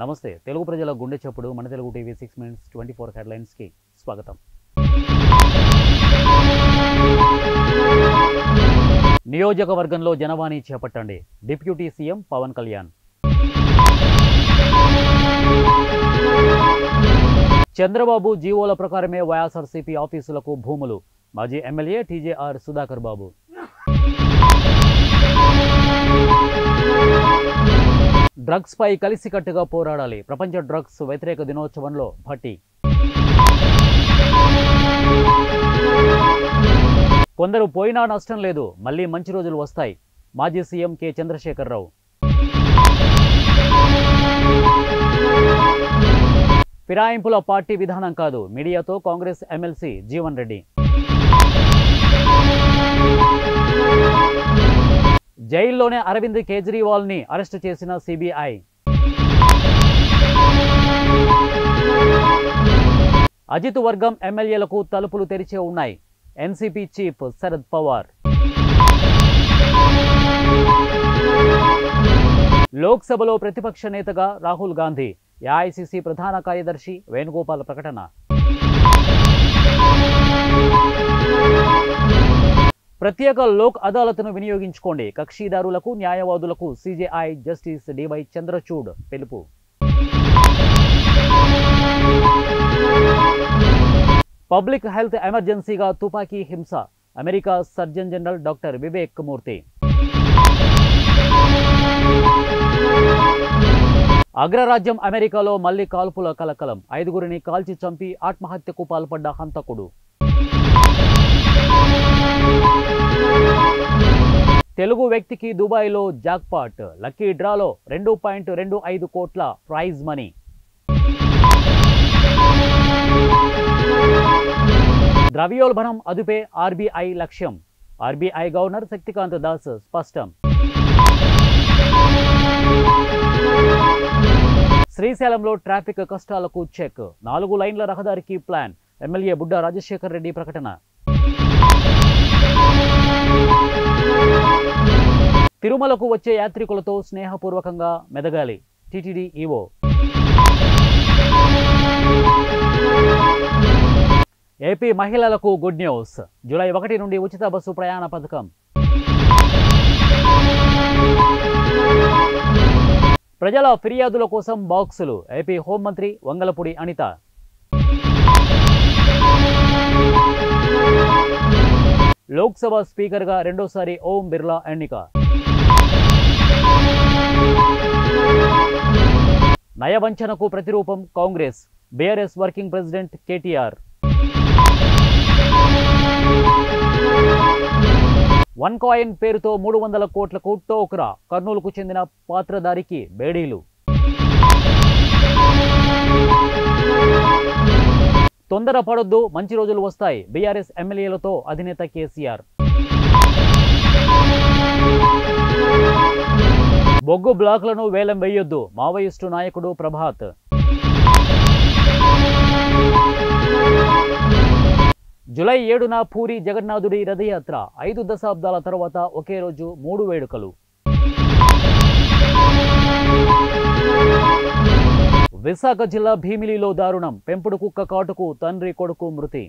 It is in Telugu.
నమస్తే తెలుగు ప్రజల గుండె చప్పుడు మన తెలుగు టీవీ 6 minutes 24 హెడ్లైన్స్ కి స్వాగతం. నియోజకవర్గంలో జనవాణి చేపట్టండి డిప్యూటీ సీఎం పవన్ కళ్యాణ్. చంద్రబాబు జీవోల ప్రకారమే వైఎస్ఆర్సీపీ ఆఫీసులకు భూములు మాజీ ఎమ్మెల్యే టీజేఆర్ సుధాకర్ బాబు. డ్రగ్స్ పై కలిసికట్టుగా పోరాడాలి ప్రపంచ డ్రగ్స్ వ్యతిరేక దినోత్సవంలో భట్టి. కొందరు పోయినా నష్టం లేదు, మళ్లీ మంచి రోజులు వస్తాయి మాజీ సీఎం కె చంద్రశేఖరరావు. ఫిరాయింపుల పార్టీ విధానం కాదు, మీడియాతో కాంగ్రెస్ ఎమ్మెల్సీ జీవన్ రెడ్డి. జైల్లోనే అరవింద్ కేజ్రీవాల్ ని అరెస్ట్ చేసిన సిబిఐ. అజిత్ వర్గం ఎమ్మెల్యేలకు తలుపులు తెరిచే ఉన్నాయి ఎన్సీపీ చీఫ్ శరద్ పవార్. లోక్సభలో ప్రతిపక్ష నేతగా రాహుల్ గాంధీ, ఏఐసీసీ ప్రధాన కార్యదర్శి వేణుగోపాల్ ప్రకటన. ప్రత్యేక లోక్ అదాలత్ను వినియోగించుకోండి, కక్షిదారులకు న్యాయవాదులకు సీజేఐ జస్టిస్ డివై చంద్రచూడ్ పిలుపు. పబ్లిక్ హెల్త్ ఎమర్జెన్సీగా తుపాకీ హింస, America surgeon general doctor Vivek Murthy. అగ్రరాజ్యం అమెరికాలో మళ్లీ కాల్పుల కలకలం, 5గురిని కాల్చి చంపి ఆత్మహత్యకు పాల్పడ్డ హంతకుడు. తెలుగు వ్యక్తికి దుబాయ్లో జాక్పాట్, లక్కీ డ్రాలో 2.25 కోట్ల ప్రైజ్ మనీ. ద్రవ్యోల్బణం అదుపే ఆర్బీఐ లక్ష్యం, ఆర్బీఐ గవర్నర్ శక్తికాంత దాస్ స్పష్టం. శ్రీశైలంలో ట్రాఫిక్ కష్టాలకు చెక్, 4 లైన్ల రహదారికి ప్లాన్, ఎమ్మెల్యే బుడ్డా రాజశేఖర్ రెడ్డి ప్రకటన. తిరుమలకు వచ్చే యాత్రికులతో స్నేహపూర్వకంగా మెదగాలి టీటీడీ ఈవో. ఏపీ మహిళలకు గుడ్ న్యూస్, జూలై 1 నుండి ఉచిత బస్సు ప్రయాణ పథకం. ప్రజల ఫిర్యాదుల కోసం బాక్సులు, ఏపీ హోంమంత్రి వంగలపూడి అనిత. లోక్సభ స్పీకర్గా రెండోసారి ఓం బిర్లా ఎన్నిక. నయవంచనకు ప్రతిరూపం Congress, BRS working president KTR. One coin పేరుతో 300 కోట్లకు టోక్రా, కర్నూలుకు చెందిన పాత్రధారికి బేడీలు. తొందరపడొద్దు, మంచి రోజులు వస్తాయి బీఆర్ఎస్ ఎమ్మెల్యేలతో అధినేత కేసీఆర్. బొగ్గు బ్లాకులను వేలం వేయొద్దు, మావోయిస్టు నాయకుడు ప్రభాత్. జూలై 7న పూరి జగన్నాథుడి రథయాత్ర, 5 దశాబ్దాల తర్వాత ఒకే రోజు 3 వేడుకలు. విశాఖ జిల్లా భీమిలిలో దారుణం, పెంపుడు కుక్క కాటుకు తండ్రి కొడుకు మృతి.